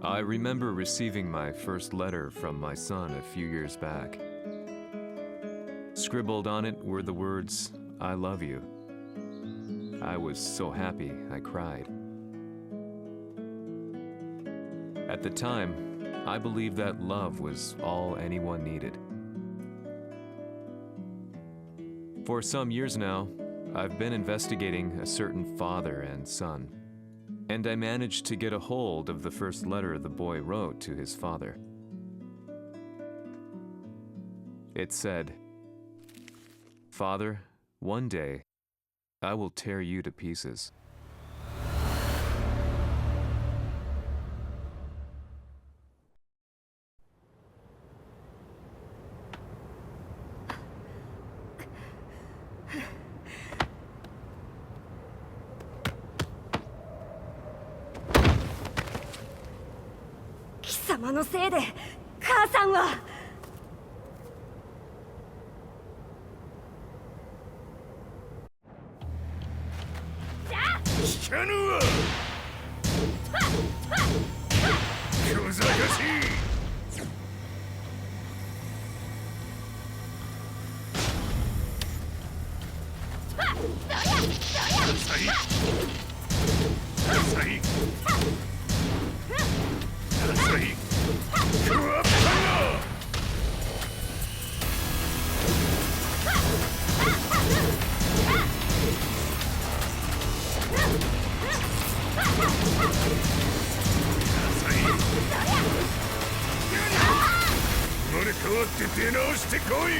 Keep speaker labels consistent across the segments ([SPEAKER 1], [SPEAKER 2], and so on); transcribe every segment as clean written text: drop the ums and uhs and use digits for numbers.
[SPEAKER 1] I remember receiving my first letter from my son a few years back. Scribbled on it were the words, "I love you." I was so happy I cried. At the time, I believed that love was all anyone needed. For some years now, I've been investigating a certain father and son, and I managed to get a hold of the first letter the boy wrote to his father. It said, "Father, one day, I will tear you to pieces."
[SPEAKER 2] "貴様のせいで母さんは..."
[SPEAKER 3] 聞かぬわ。小賢しい。生まれ変わって出直してこい。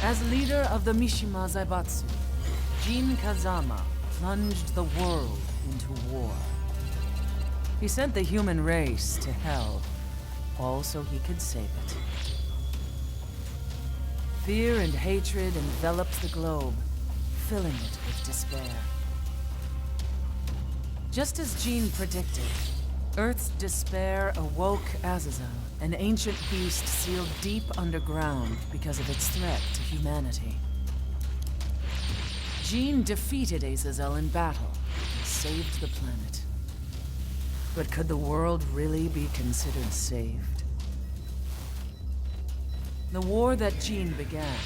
[SPEAKER 4] As leader of the Mishima Zaibatsu, Jin Kazama plunged the world into war. He sent the human race to hell, all so he could save it. Fear and hatred enveloped the globe, filling it with despair. Just as Jin predicted, Earth's despair awoke Azazel, an ancient beast sealed deep underground because of its threat to humanity. Jin defeated Azazel in battle and saved the planet. But could the world really be considered saved? The war that Jin began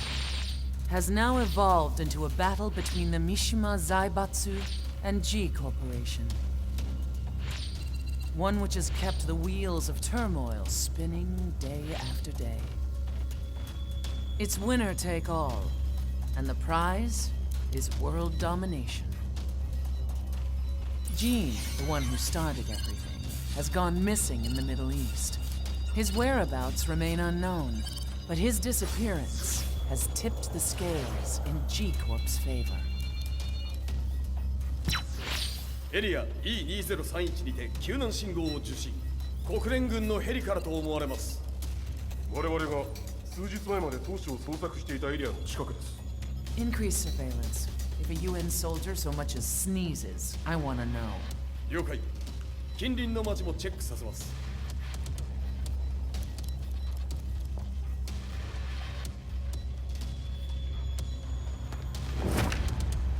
[SPEAKER 4] has now evolved into a battle between the Mishima Zaibatsu and G Corporation. One which has kept the wheels of turmoil spinning day after day. It's winner take all, and the prize is world domination. Jin, the one who started everything, has gone missing in the Middle East. His whereabouts remain unknown, but his disappearance has tipped the scales in G Corp's favor.
[SPEAKER 5] エリア E2031 にて救難信号を受信。国連軍のヘリからと思われます。
[SPEAKER 3] 我々が数日前まで当初を捜索していたエリアの近くです。
[SPEAKER 4] Increase surveillance. If a UN soldier so much as sneezes, I want to know.
[SPEAKER 5] 了解。近隣の町もチェックさせます。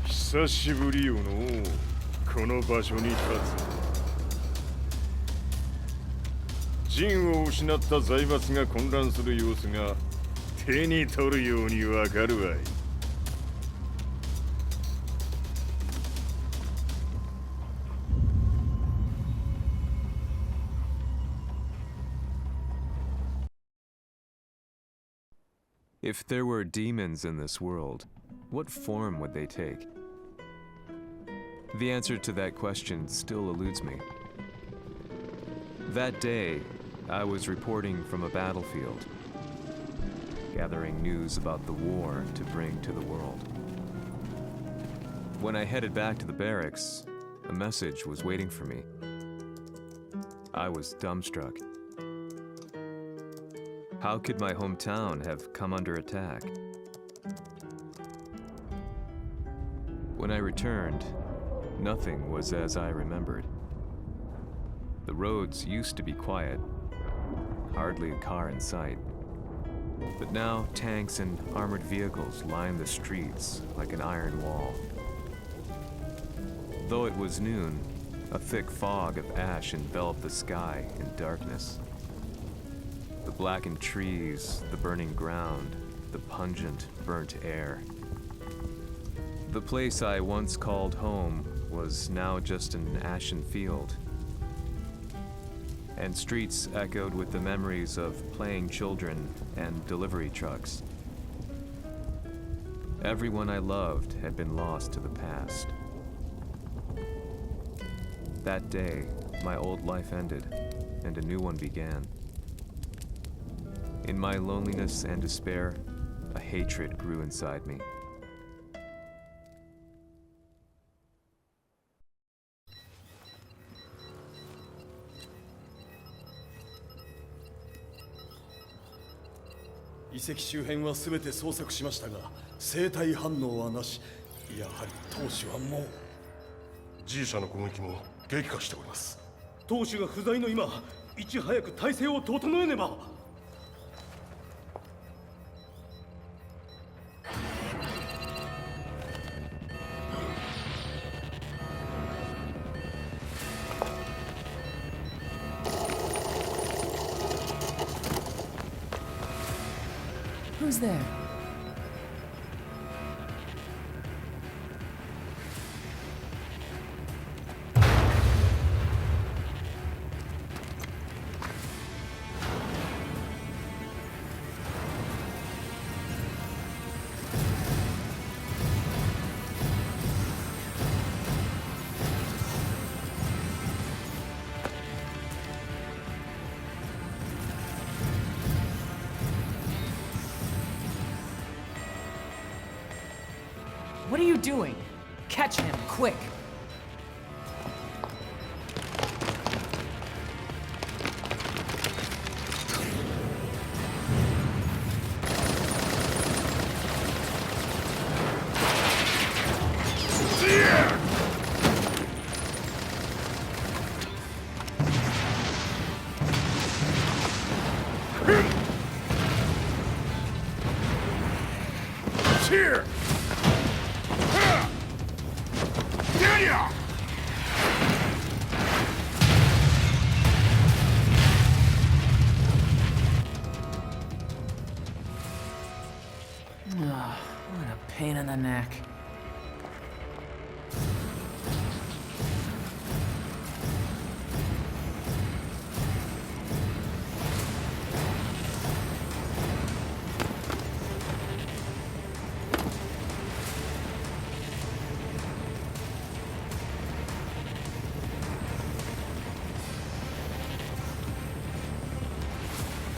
[SPEAKER 3] 久しぶりよのこの場所に立つ。陣を失った財閥が混乱する様子が手に取るようにわかるわい。
[SPEAKER 1] If there were demons in this world, what form would they take? The answer to that question still eludes me. That day, I was reporting from a battlefield, gathering news about the war to bring to the world. When I headed back to the barracks, a message was waiting for me. I was dumbstruck. How could my hometown have come under attack? When I returned, nothing was as I remembered. The roads used to be quiet, hardly a car in sight. But now tanks and armored vehicles line the streets like an iron wall. Though it was noon, a thick fog of ash enveloped the sky in darkness. The blackened trees, the burning ground, the pungent, burnt air. The place I once called home was now just an ashen field. And streets echoed with the memories of playing children and delivery trucks. Everyone I loved had been lost to the past. That day, my old life ended, and a new one began. In my loneliness and despair, a hatred grew inside me.
[SPEAKER 5] 「遺跡周辺は全て捜索しましたが、生体反応はなし。やはり当主はもう。
[SPEAKER 3] G 社の攻撃も激化しております。
[SPEAKER 5] 当主が不在の今、いち早く体制を整えねば。
[SPEAKER 4] Who's there? What are you doing? Catch him, quick!
[SPEAKER 3] Here!
[SPEAKER 4] What a pain in the neck.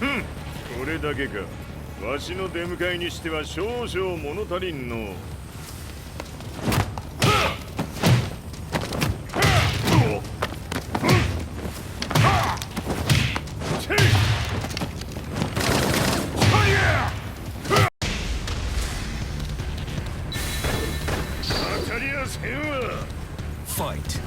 [SPEAKER 3] Hmm. これだけか。わしの出迎えにしては少々物足りんの。せんわ。
[SPEAKER 1] Fight.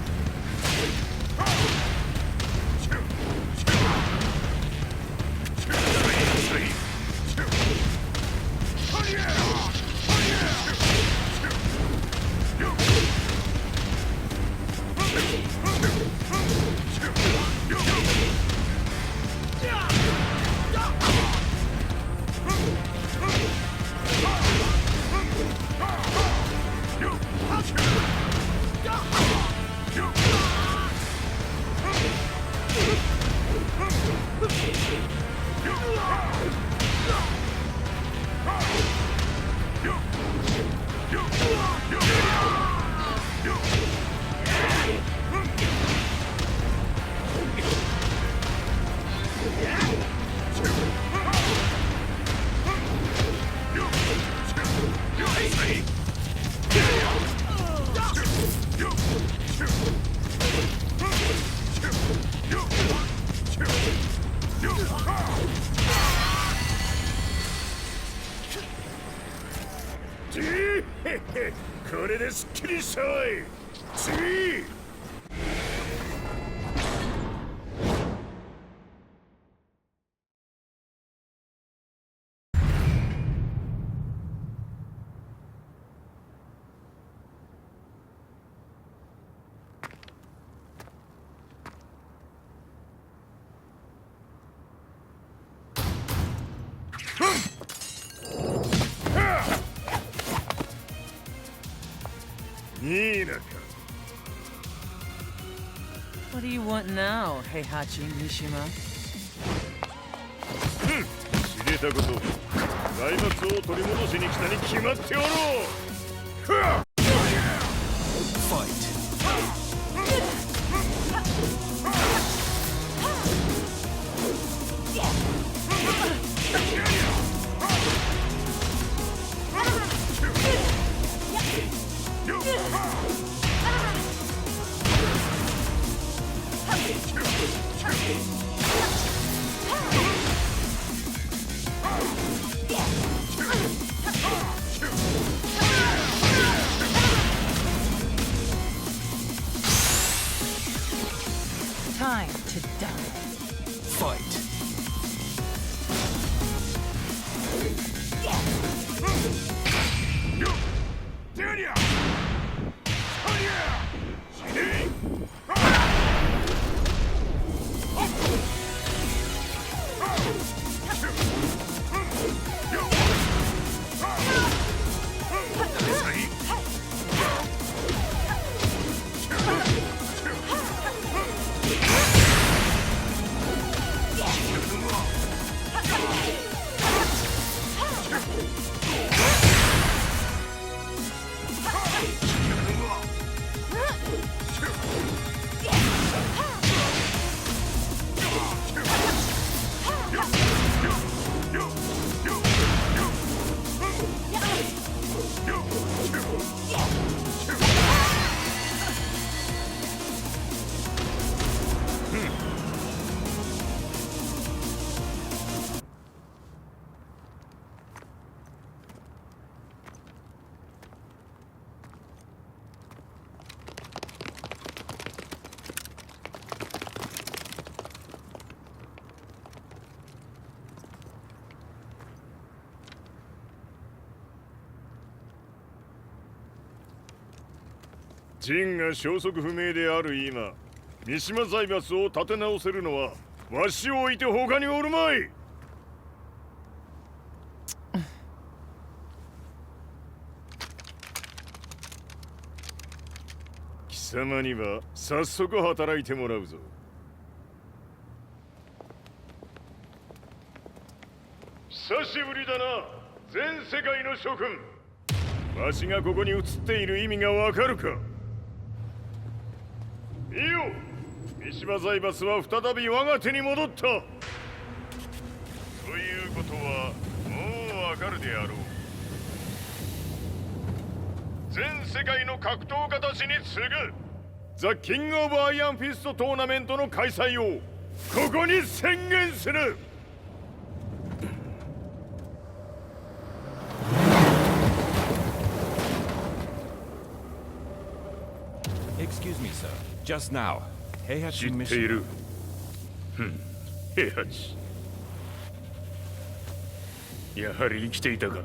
[SPEAKER 3] T これですっきりしたわい。次。ニーナか。
[SPEAKER 4] What do you want now, Heihachi Mishima?
[SPEAKER 3] 知れたこと。財閥を取り戻しに来たに決まっておろう。
[SPEAKER 1] Fight.
[SPEAKER 4] Time to die.
[SPEAKER 1] Fight.
[SPEAKER 3] ジンが消息不明である今、三島財閥を立て直せるのはわしを置いて他におるまい。貴様には早速働いてもらうぞ。久しぶりだな、全世界の諸君。わしがここに映っている意味がわかるか。見よ、三島財閥は再び我が手に戻った。ということはもうわかるであろう。全世界の格闘家たちに次ぐザ・キング・オブ・アイアンフィストトーナメントの開催をここに宣言する。
[SPEAKER 6] Excuse me, sir. Just now, Heihachi
[SPEAKER 3] 知ってい
[SPEAKER 6] Mishima.
[SPEAKER 3] る。平八。やはり生きていたか。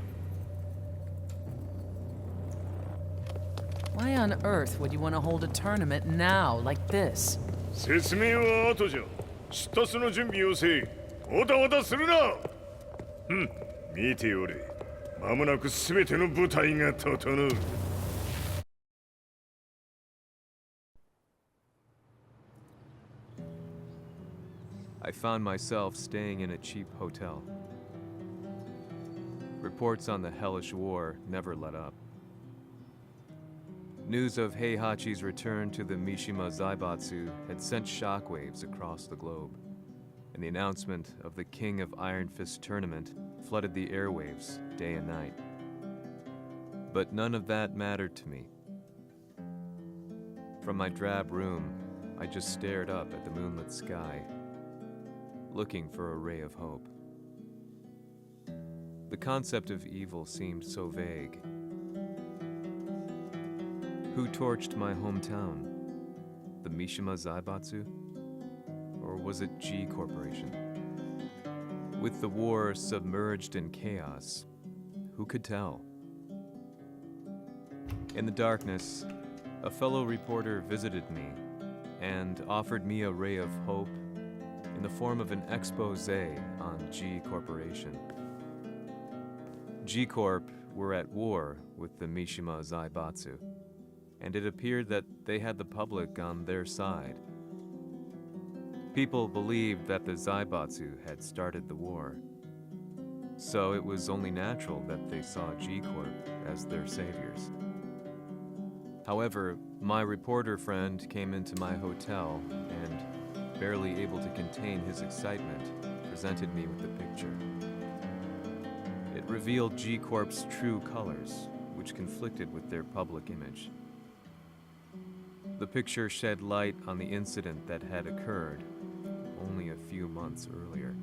[SPEAKER 4] Why on earth would you want to hold a tournament now, like this?
[SPEAKER 3] 説明は後じゃ。出立の準備をせい。おたおたするな。見ておれ。間もなくすべての部隊が整う。
[SPEAKER 1] I found myself staying in a cheap hotel. Reports on the hellish war never let up. News of Heihachi's return to the Mishima Zaibatsu had sent shockwaves across the globe, and the announcement of the King of Iron Fist tournament flooded the airwaves day and night. But none of that mattered to me. From my drab room, I just stared up at the moonlit sky, looking for a ray of hope. The concept of evil seemed so vague. Who torched my hometown? The Mishima Zaibatsu? Or was it G Corporation? With the war submerged in chaos, who could tell? In the darkness, a fellow reporter visited me and offered me a ray of hope in the form of an expose on G Corporation. G Corp were at war with the Mishima Zaibatsu, and it appeared that they had the public on their side. People believed that the Zaibatsu had started the war, so it was only natural that they saw G Corp as their saviors. However, my reporter friend came into my hotel and, barely able to contain his excitement, presented me with the picture. It revealed G Corp's true colors, which conflicted with their public image. The picture shed light on the incident that had occurred only a few months earlier.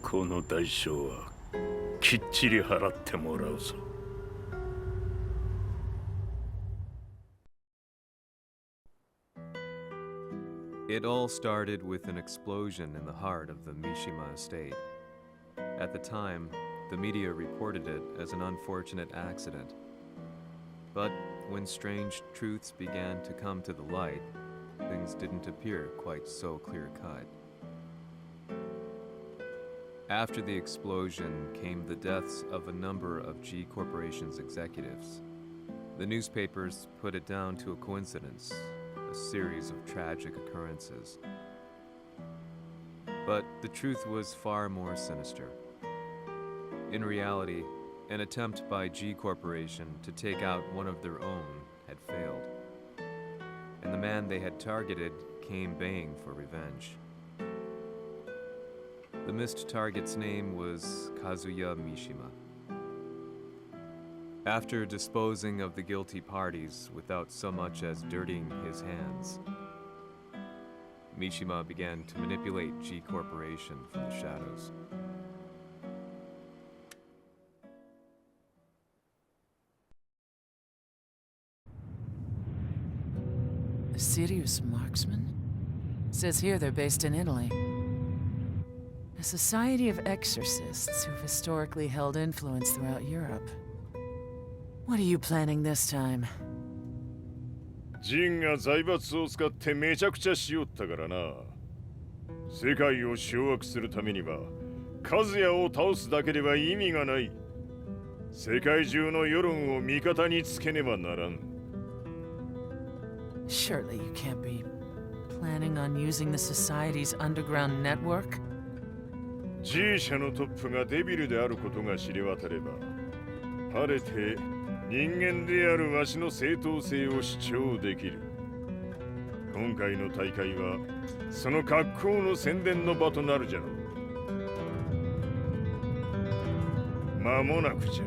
[SPEAKER 3] この代償はきっちり払ってもらうぞ。
[SPEAKER 1] It all started with an explosion in the heart of the Mishima estate. At the time, the media reported it as an unfortunate accident. But when strange truths began to come to the light, things didn't appear quite so clear-cut. After the explosion came the deaths of a number of G Corporation's executives. The newspapers put it down to a coincidence, a series of tragic occurrences. But the truth was far more sinister. In reality, an attempt by G Corporation to take out one of their own had failed, and the man they had targeted came baying for revenge. The missed target's name was Kazuya Mishima. After disposing of the guilty parties without so much as dirtying his hands, Mishima began to manipulate G Corporation from the shadows.
[SPEAKER 4] A serious marksman? Says here they're based in Italy. A society of exorcists who've historically held influence throughout Europe. What are you planning this time?
[SPEAKER 3] ジンが財閥を使ってめちゃくちゃしよったからな。世界を掌握するためには、カズヤを倒すだけでは意味がない。世界中の世論を味方につけねばならん。
[SPEAKER 4] Surely you can't be planning on using the society's underground network?
[SPEAKER 3] G 社のトップがデビルであることが知れ渡れば、晴れて人間であるわしの正当性を主張できる。今回の大会はその格好の宣伝の場となるじゃろう。間もなくじゃ。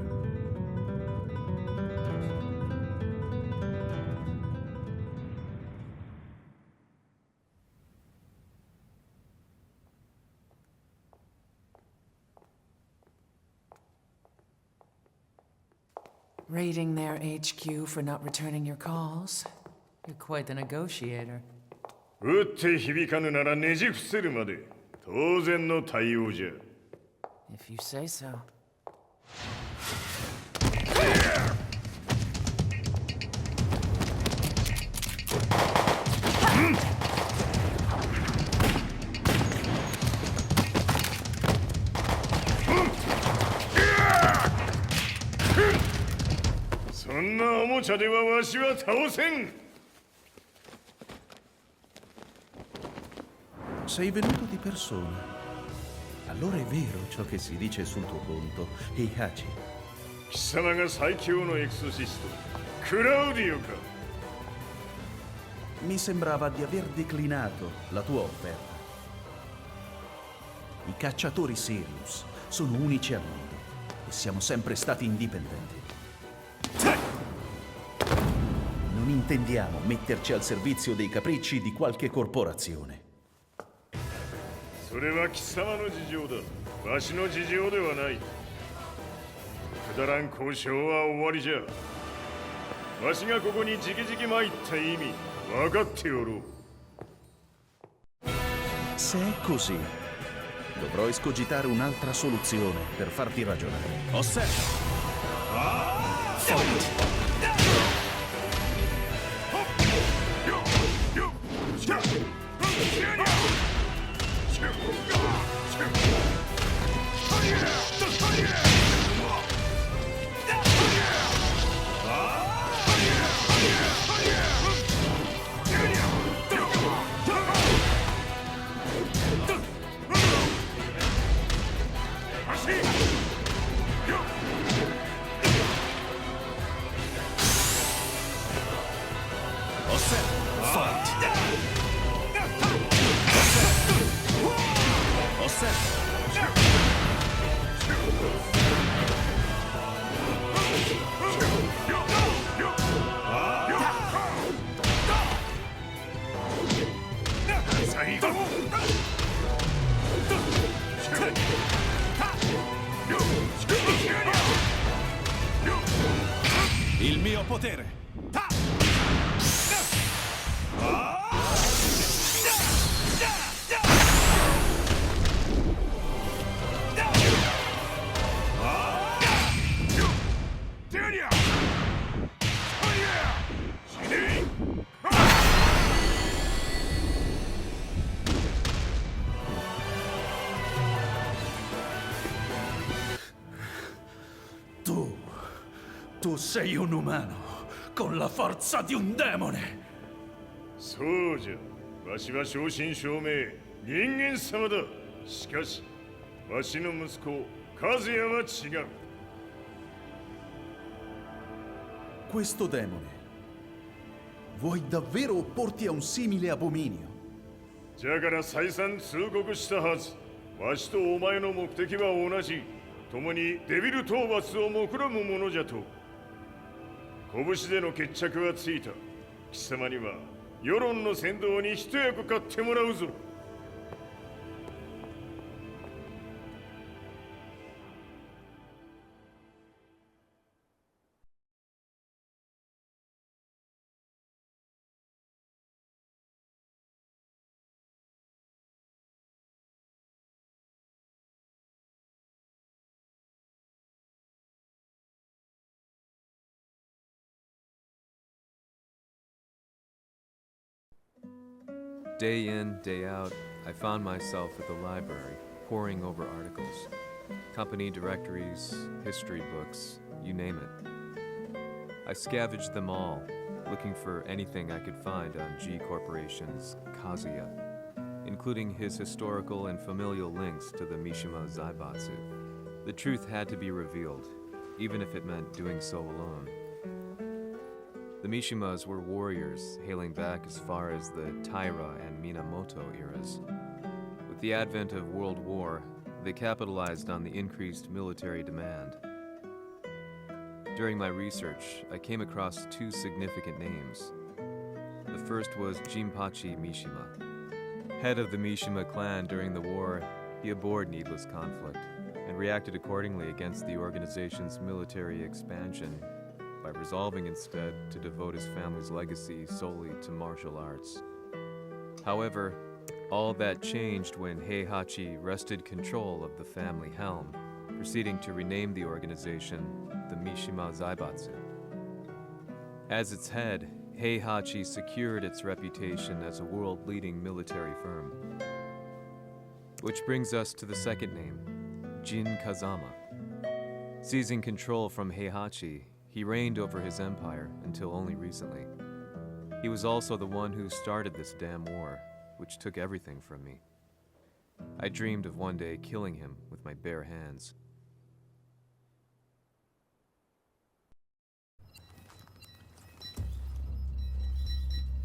[SPEAKER 4] Raiding their HQ for not returning your calls? You're quite the negotiator.
[SPEAKER 3] 撃って響かぬならねじ伏せるまで当然の対応じゃ。
[SPEAKER 4] If you say so.
[SPEAKER 7] Sei venuto di persona. Allora è vero ciò che si dice sul tuo conto, Heihachi.
[SPEAKER 3] 貴様が最強のエクソシスト、クラウディオか。
[SPEAKER 7] Mi sembrava di aver declinato la tua offerta. I cacciatori Sirius sono unici al mondo e siamo sempre stati indipendenti. Non intendiamo metterci al servizio dei capricci di qualche corporazione.
[SPEAKER 3] それは貴様の事情だ。わしの事情ではない。くだらん交渉は終わりじゃ。わしがここに直々参った意味、分かっておろう。
[SPEAKER 7] Se è così, dovrò escogitare un'altra soluzione per farti ragionare. Osserva! Osserva!
[SPEAKER 6] Il mio potere! Ta!
[SPEAKER 7] Tu sei un umano, con la forza di un demone!
[SPEAKER 3] そうじゃ。わしは正真正銘人間様だ。しかし、わしの息子和也は違う。
[SPEAKER 7] Questo demone, vuoi davvero opporti a un simile abominio?
[SPEAKER 3] じゃから再三通告したはず。わしとお前の目的は同じ。共にデビル討伐を目論むものじゃと。拳での決着はついた。貴様には世論の先導に一役買ってもらうぞ。
[SPEAKER 1] Day in, day out, I found myself at the library, poring over articles. Company directories, history books, you name it. I scavenged them all, looking for anything I could find on G Corporation's Kazuya, including his historical and familial links to the Mishima Zaibatsu. The truth had to be revealed, even if it meant doing so alone. The Mishimas were warriors hailing back as far as the Taira and Minamoto eras. With the advent of World War, they capitalized on the increased military demand. During my research, I came across two significant names. The first was Jinpachi Mishima. Head of the Mishima clan during the war, he abhorred needless conflict and reacted accordingly against the organization's military expansion by resolving instead to devote his family's legacy solely to martial arts. However, all that changed when Heihachi wrested control of the family helm, proceeding to rename the organization the Mishima Zaibatsu. As its head, Heihachi secured its reputation as a world-leading military firm. Which brings us to the second name, Jin Kazama. Seizing control from Heihachi, he reigned over his empire until only recently. He was also the one who started this damn war, which took everything from me. I dreamed of one day killing him with my bare hands.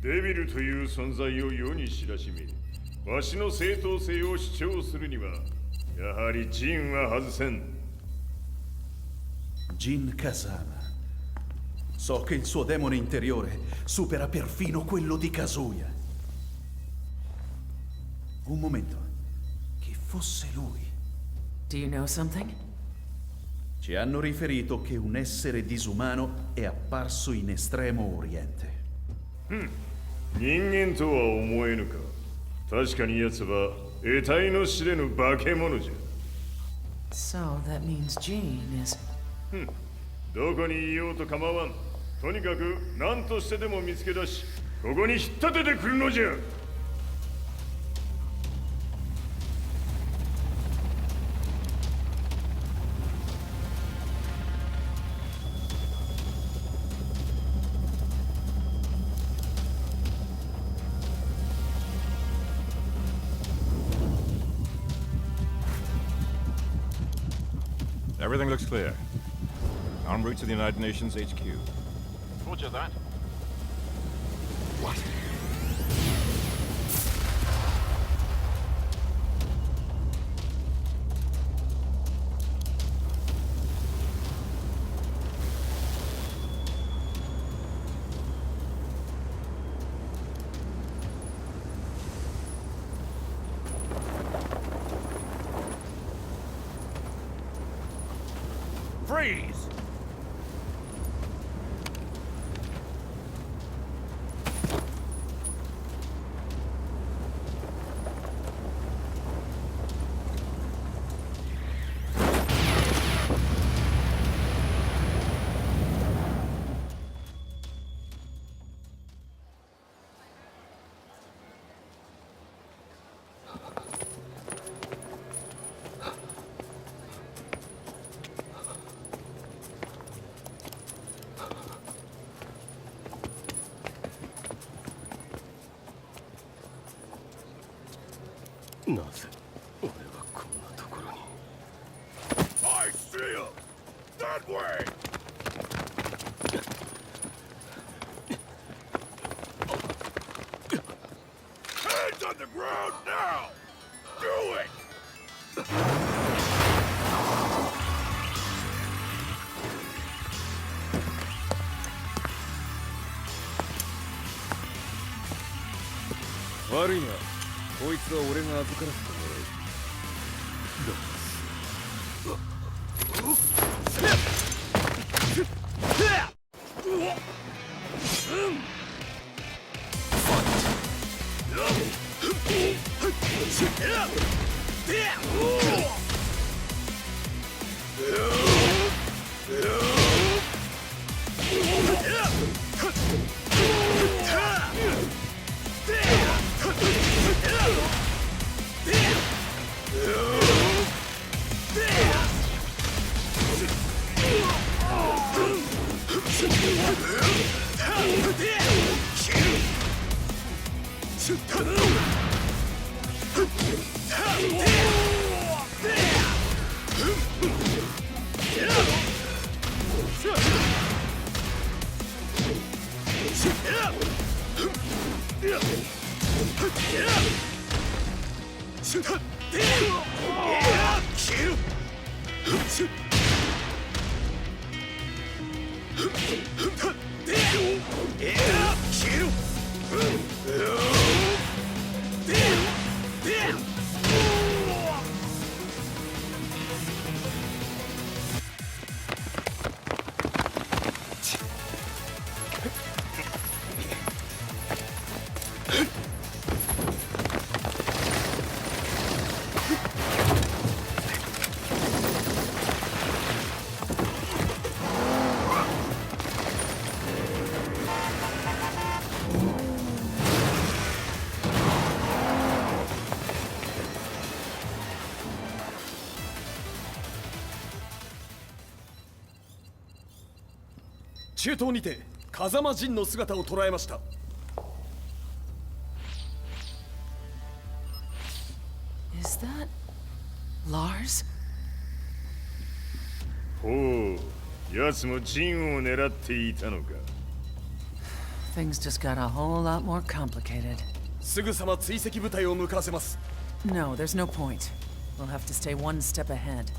[SPEAKER 3] Devil という存在を世に知らしめ、わしの正当性を主張するには、やはりジンは外せん。
[SPEAKER 7] Jin Kazama. So che il suo demone interiore supera perfino quello di Kazuya. Un momento. Chi fosse lui?
[SPEAKER 4] Do you know something?
[SPEAKER 7] Ci hanno riferito che un essere disumano è apparso in Estremo Oriente.
[SPEAKER 3] 人間とは思えぬか。確かに奴は得体の知れぬ化け物じゃ。
[SPEAKER 4] So that means Jean is...
[SPEAKER 3] どこにいようと構わん。とにかく何としてでも見つけ出し、ここに引っ立ててくるのじゃ。
[SPEAKER 6] Everything looks clear. En route to the United Nations HQ. Roger that. What? Freeze!
[SPEAKER 5] なぜ俺はこんなところに。
[SPEAKER 3] I see him! That way! Hands on the ground now! Do it! Worry not. こいつは俺が預からせてもらう。
[SPEAKER 5] 中東にて風間陣の姿を捉えました。
[SPEAKER 4] Is that Lars?
[SPEAKER 3] ほう、奴も陣を狙っていたのか。
[SPEAKER 4] Things just got a whole lot more complicated.
[SPEAKER 5] すぐさま追跡部隊を向かわせます。
[SPEAKER 4] No, there's no point. We'll have to stay one step ahead.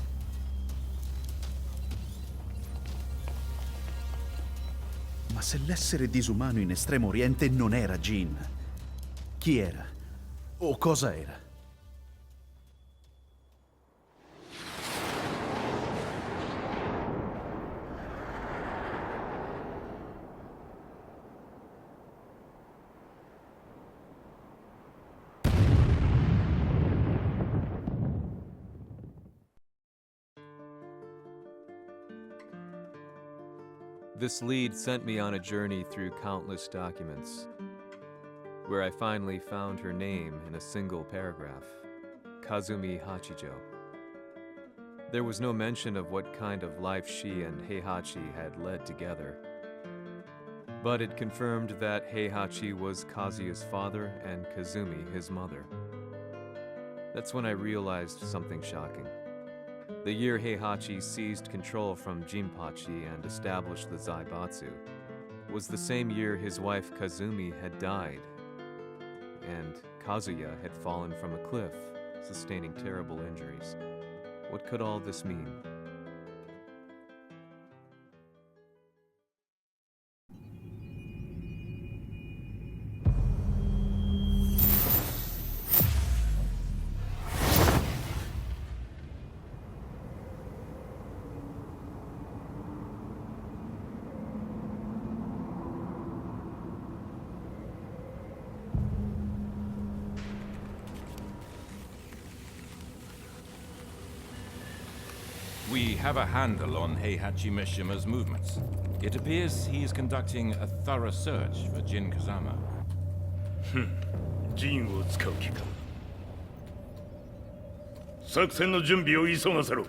[SPEAKER 7] Ma se l'essere disumano in Estremo Oriente non era Jin, chi era? O cosa era?
[SPEAKER 1] This lead sent me on a journey through countless documents, where I finally found her name in a single paragraph, Kazumi Hachijo. There was no mention of what kind of life she and Heihachi had led together, but it confirmed that Heihachi was Kazuya's father and Kazumi his mother. That's when I realized something shocking. The year Heihachi seized control from Jinpachi and established the Zaibatsu was the same year his wife Kazumi had died, and Kazuya had fallen from a cliff, sustaining terrible injuries. What could all this mean?
[SPEAKER 6] We have a handle on Heihachi Mishima's movements. It appears he is conducting a thorough search for Jin Kazama.
[SPEAKER 3] 陣を使う気か。作戦の準備を急がせろ。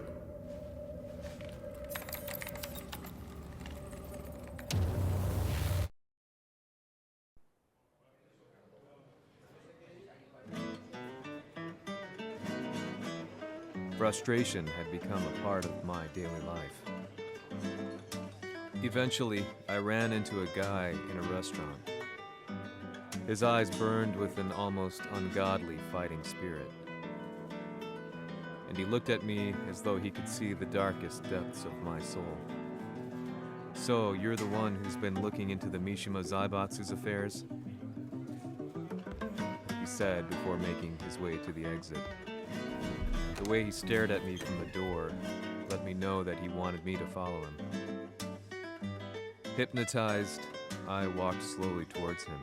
[SPEAKER 1] Frustration had become a part of my daily life. Eventually, I ran into a guy in a restaurant. His eyes burned with an almost ungodly fighting spirit. And he looked at me as though he could see the darkest depths of my soul. So, you're the one who's been looking into the Mishima Zaibatsu's affairs? He said before making his way to the exit. The way he stared at me from the door let me know that he wanted me to follow him. Hypnotized, I walked slowly towards him.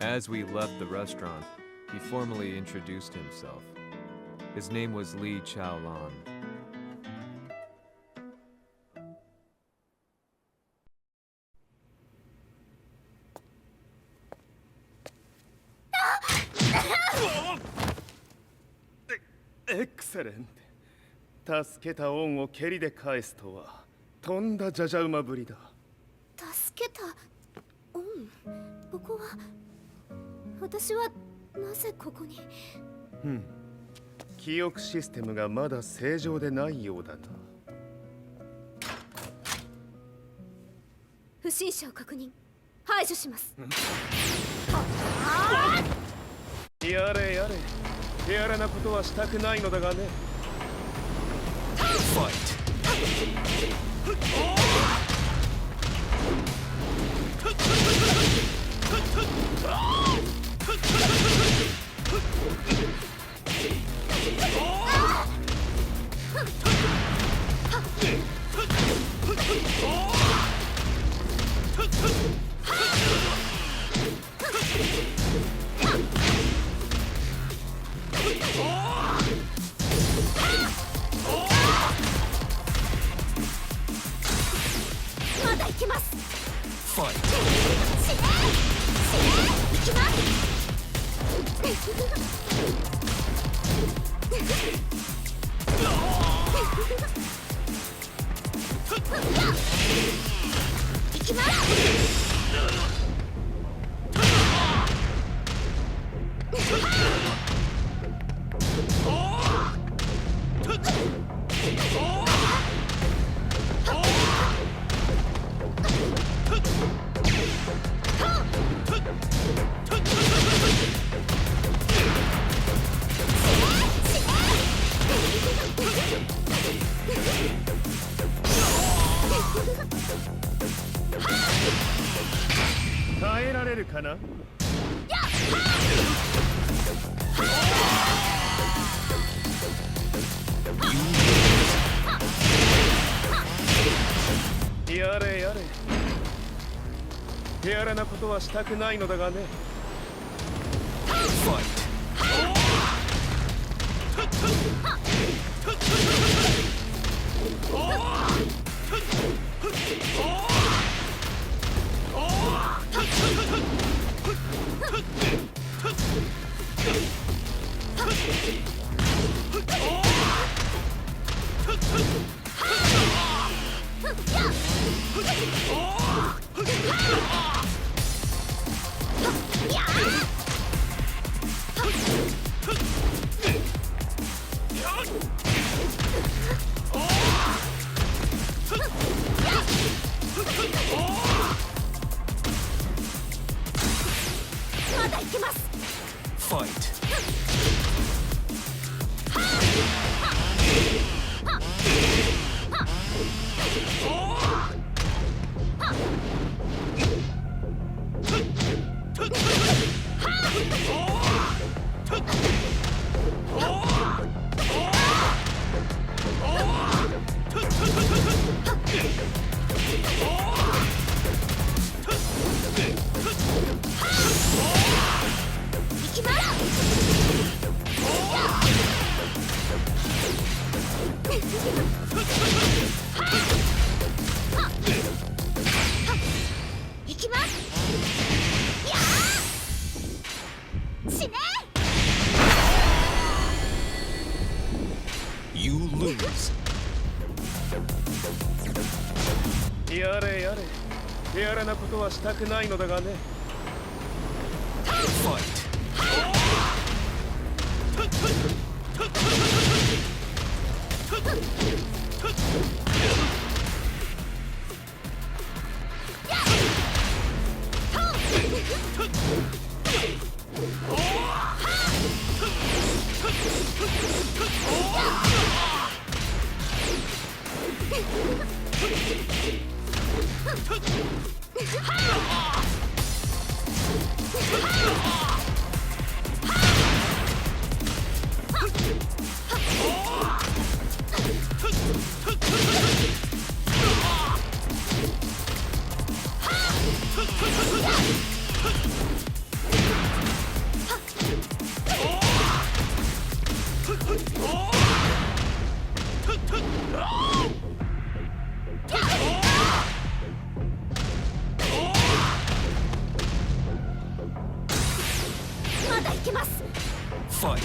[SPEAKER 1] As we left the restaurant, he formally introduced himself. His name was Li Chaolan.
[SPEAKER 3] Excellent. 助けた恩を蹴りで返すとはとんだじゃじゃ馬ぶりだ。
[SPEAKER 2] 助けた恩。ここは私はなぜここに。
[SPEAKER 3] 記憶システムがまだ正常でないようだな。
[SPEAKER 2] 不審者を確認。排除します。
[SPEAKER 3] やれやれ。手荒なことはしたくないのだがね。
[SPEAKER 2] まだ行きます。
[SPEAKER 7] ファイ
[SPEAKER 2] 行きます。行きます。
[SPEAKER 3] 耐えられるかな。やれやれ。手荒なことはしたくないのだがね。まだ行きます。
[SPEAKER 7] ファイト。
[SPEAKER 2] 行きます。やー死ね。
[SPEAKER 7] You lose.
[SPEAKER 3] やれやれ。手荒なことはしたくないのだがね。
[SPEAKER 7] ファイト。
[SPEAKER 2] まだいけます。
[SPEAKER 1] Fight!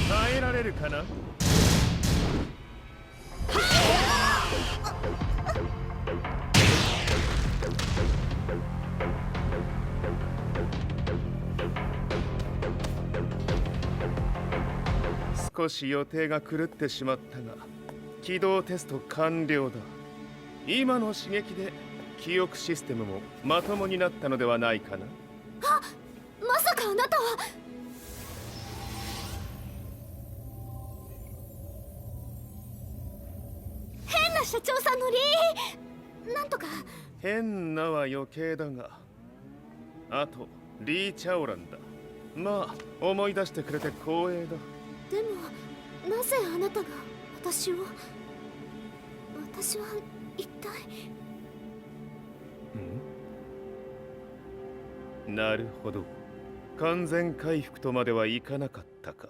[SPEAKER 1] 耐えられるかな。少し予定が狂ってしまったが、起動テスト完了だ。今の刺激で記憶システムもまともになったのではないかな。
[SPEAKER 2] まさかあなたは。変な社長さんのなんとか。
[SPEAKER 3] 変なは余計だが、あとリー・チャオランだ。まあ思い出してくれて光栄だ。
[SPEAKER 2] でもなぜあなたが私は一体。
[SPEAKER 3] なるほど、完全回復とまではいかなかったか。